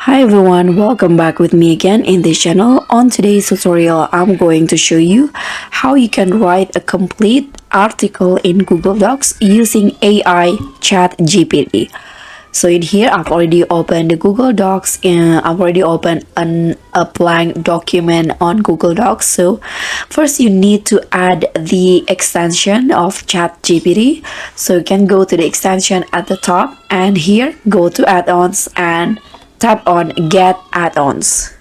Hi everyone, welcome back with me again in this channel. On today's tutorial, I'm going to show you how you can write a complete article in Google Docs using AI ChatGPT. So in here, I've already opened the Google Docs and I've already opened a blank document on Google Docs. So first you need to add the extension of ChatGPT. So you can go to the extension at the top and here go to add-ons and tap on get add-ons.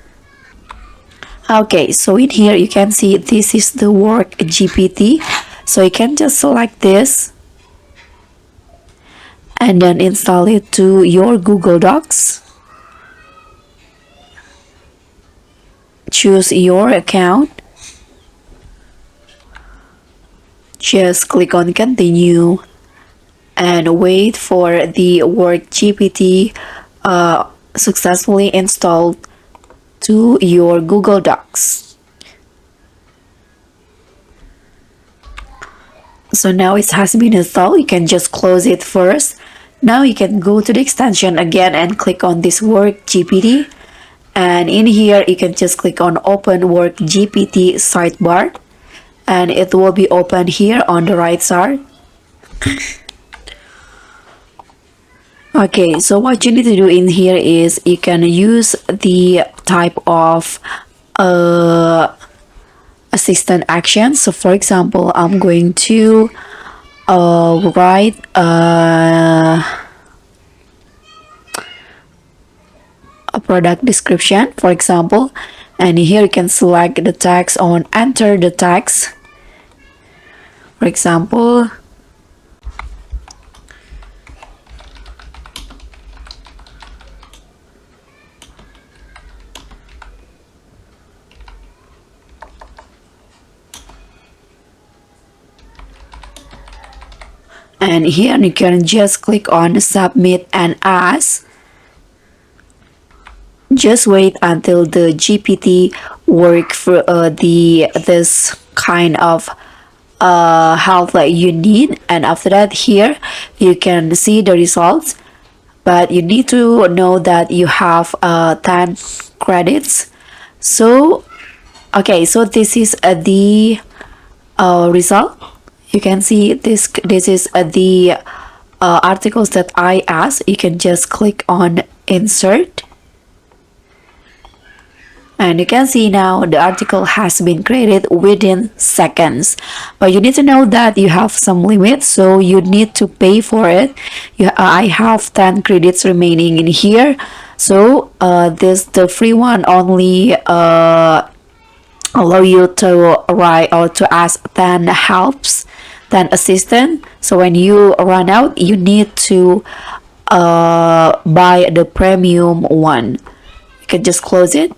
Okay, so in here you can see this is the work GPT. So you can just select this and then install it to your Google Docs. Choose your account. Just click on continue and wait for the work GPT successfully installed to your Google Docs. So now it has been installed. You can just close it first. Now you can go to the extension again and click on this work GPT, and in here you can just click on open work GPT sidebar and it will be open here on the right side. Okay, so what you need to do in here is you can use the type of assistant action. So for example, I'm going to write a product description, for example, and here you can select the text on enter the text. For example, and here you can just click on submit and ask. Just wait until the GPT work for this kind of help that you need, and after that here you can see the results, but you need to know that you have 10 credits. So okay, so this is the result. You can see this is the articles that I asked. You can just click on insert and you can see now the article has been created within seconds, but you need to know that you have some limit, so you need to pay for it. I have 10 credits remaining in here, so the free one only allow you to write or to ask 10 helps, 10 assistant. So when you run out, you need to buy the premium one. You can just close it,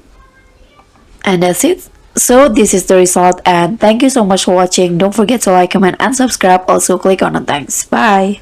and that's it. So this is the result, and thank you so much for watching. Don't forget to like, comment and subscribe. Also click on the thanks. Bye.